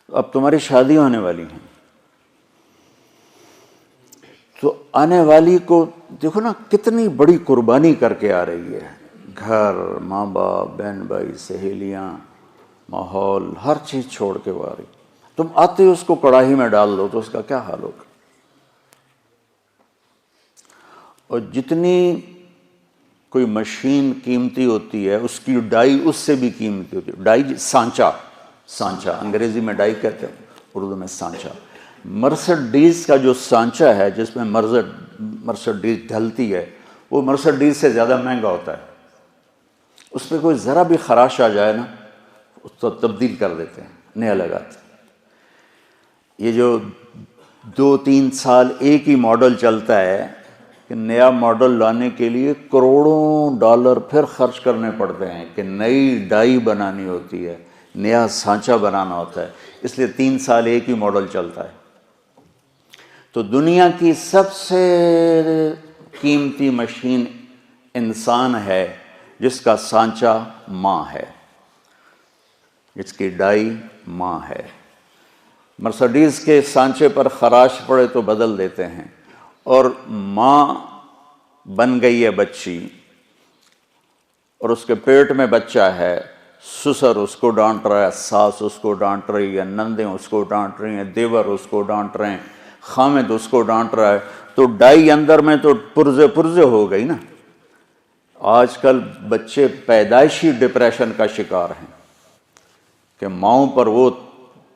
اب تمہاری شادی ہونے والی ہیں، تو آنے والی کو دیکھو نا کتنی بڑی قربانی کر کے آ رہی ہے، گھر، ماں باپ، بہن بھائی، سہیلیاں، ماحول، ہر چیز چھوڑ کے وہ آ رہی. تم آتے ہی اس کو کڑاہی میں ڈال دو تو اس کا کیا حال ہوگا. اور جتنی کوئی مشین قیمتی ہوتی ہے اس کی ڈائی اس سے بھی قیمتی ہوتی ہے. ڈائی سانچہ انگریزی میں ڈائی کہتے ہیں، اردو میں سانچہ. مرسڈیز کا جو سانچہ ہے جس میں مرسڈیز ڈھلتی ہے وہ مرسڈیز سے زیادہ مہنگا ہوتا ہے. اس پہ کوئی ذرا بھی خراش آ جائے نا اس کو تبدیل کر دیتے ہیں، نیا لگاتے ہیں. یہ جو 2-3 سال ایک ہی ماڈل چلتا ہے کہ نیا ماڈل لانے کے لیے کروڑوں ڈالر پھر خرچ کرنے پڑتے ہیں کہ نئی ڈائی بنانی ہوتی ہے، نیا سانچہ بنانا ہوتا ہے. اس لیے 3 سال ایک ہی ماڈل چلتا ہے. تو دنیا کی سب سے قیمتی مشین انسان ہے جس کا سانچہ ماں ہے، جس کی ڈائی ماں ہے. مرسڈیز کے سانچے پر خراش پڑے تو بدل دیتے ہیں، اور ماں بن گئی ہے بچی اور اس کے پیٹ میں بچہ ہے. سسر اس کو ڈانٹ رہا ہے، ساس اس کو ڈانٹ رہی ہے، نندیں اس کو ڈانٹ رہی ہیں، دیور اس کو ڈانٹ رہے ہیں، خامد اس کو ڈانٹ رہا ہے. تو ڈائی اندر میں تو پرزے ہو گئی نا. آج کل بچے پیدائشی ڈپریشن کا شکار ہیں کہ ماؤں پر وہ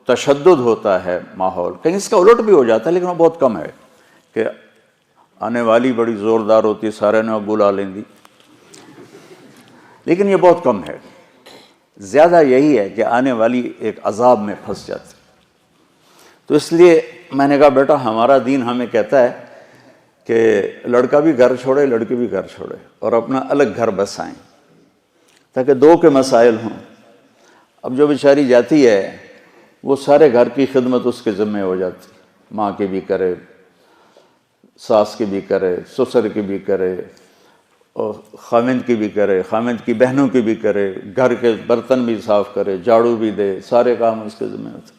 تشدد ہوتا ہے ماحول. کہیں اس کا الٹ بھی ہو جاتا ہے لیکن وہ بہت کم ہے کہ آنے والی بڑی زوردار ہوتی، سارے نے بلا لیں دی، لیکن یہ بہت کم ہے. زیادہ یہی ہے کہ آنے والی ایک عذاب میں پھنس جاتی. تو اس لیے میں نے کہا بیٹا ہمارا دین ہمیں کہتا ہے کہ لڑکا بھی گھر چھوڑے لڑکی بھی گھر چھوڑے اور اپنا الگ گھر بسائیں تاکہ 2 کے مسائل ہوں. اب جو بیچاری جاتی ہے وہ سارے گھر کی خدمت اس کے ذمہ ہو جاتی، ماں کی بھی کرے، ساس کی بھی کرے، سسر کی بھی کرے، اور خامند کی بھی کرے، خامند کی بہنوں کی بھی کرے، گھر کے برتن بھی صاف کرے، جھاڑو بھی دے، سارے کام اس کے ذمہ ہوتے.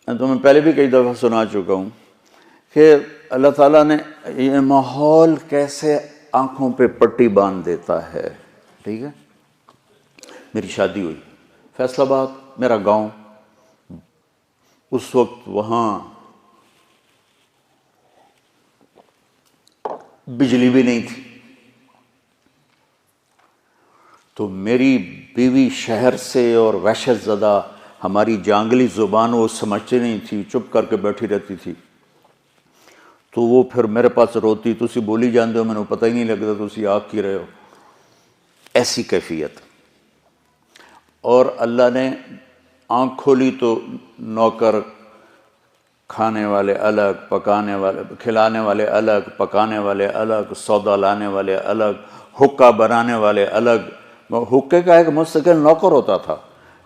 میں تمہیں پہلے بھی کئی دفعہ سنا چکا ہوں کہ اللہ تعالیٰ نے یہ ماحول کیسے آنکھوں پہ پٹی باندھ دیتا ہے. ٹھیک ہے، میری شادی ہوئی فیصل آباد، میرا گاؤں. اس وقت وہاں بجلی بھی نہیں تھی، تو میری بیوی شہر سے اور وحشت زدہ ہماری جانگلی زبان وہ سمجھتی نہیں تھی، چپ کر کے بیٹھی رہتی تھی. تو وہ پھر میرے پاس روتی، تسی بولی جاندے ہو، میں نے پتہ ہی نہیں لگتا تسی آگ کی رہے ہو. ایسی کیفیت. اور اللہ نے آنکھ کھولی تو نوکر، کھانے والے الگ، پکانے والے، کھلانے والے الگ، پکانے والے الگ، سودا لانے والے الگ، حکا بنانے والے الگ. حکے کا ایک مستقل نوکر ہوتا تھا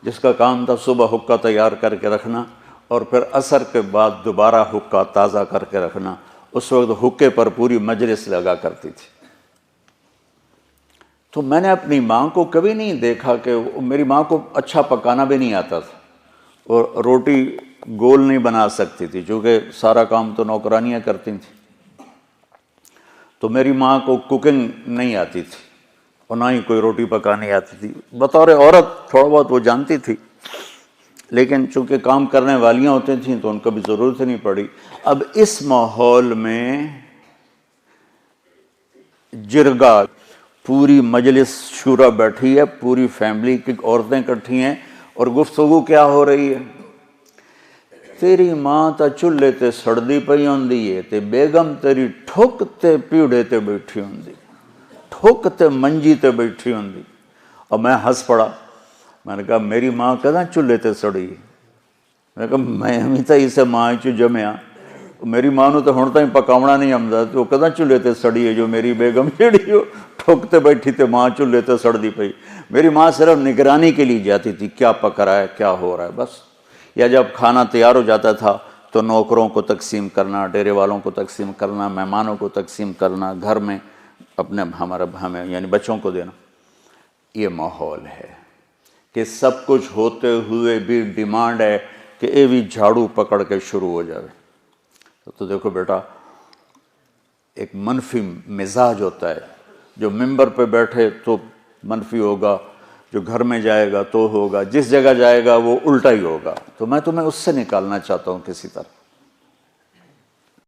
جس کا کام تھا صبح حکا تیار کر کے رکھنا اور پھر عصر کے بعد دوبارہ حکا تازہ کر کے رکھنا. اس وقت حکے پر پوری مجلس لگا کرتی تھی. تو میں نے اپنی ماں کو کبھی نہیں دیکھا کہ میری ماں کو اچھا پکانا بھی نہیں آتا تھا اور روٹی گول نہیں بنا سکتی تھی چونکہ سارا کام تو نوکرانیاں کرتی تھیں. تو میری ماں کو کوکنگ نہیں آتی تھی اور نہ ہی کوئی روٹی پکانی آتی تھی. بطور عورت تھوڑا بہت وہ جانتی تھی لیکن چونکہ کام کرنے والیاں ہوتی تھیں تو ان کو بھی ضرورت نہیں پڑی. اب اس ماحول میں جرگا، پوری مجلس شورا بیٹھی ہے، پوری فیملی کی عورتیں اکٹھی ہیں اور گفتگو کیا ہو رہی ہے؟ تیری ماں تا چولہے تے سڑدی پئی ہوندی ہے تے بیگم تیری ٹھک تے پیڑے تے بیٹھی ہوندی، ٹھک تے منجی تے بیٹھی ہوندی. اور میں ہنس پڑا. میں نے کہا میری ماں کداں چولہے تے سڑی؟ میں نے کہا میں ہمیں تا اسے ماں چو جمیا، میری ماں نو تو ہن تائیں پکاونا نہیں آمدا تو کداں چولہے تے سڑی ہے جو میری بیگم جیڑی ہو ٹھک تے بیٹھی تے ماں چولہے تے سڑدی پئی. میری ماں صرف نگرانی کے لیے جاتی تھی کیا پک رہا ہے کیا ہو رہا ہے بس. یا جب کھانا تیار ہو جاتا تھا تو نوکروں کو تقسیم کرنا، ڈیرے والوں کو تقسیم کرنا، مہمانوں کو تقسیم کرنا، گھر میں اپنے ہمیں یعنی بچوں کو دینا. یہ ماحول ہے کہ سب کچھ ہوتے ہوئے بھی ڈیمانڈ ہے کہ اے بھی جھاڑو پکڑ کے شروع ہو جائے. تو دیکھو بیٹا، ایک منفی مزاج ہوتا ہے، جو ممبر پہ بیٹھے تو منفی ہوگا، جو گھر میں جائے گا تو ہوگا، جس جگہ جائے گا وہ الٹا ہی ہوگا. تو میں تمہیں اس سے نکالنا چاہتا ہوں کسی طرح.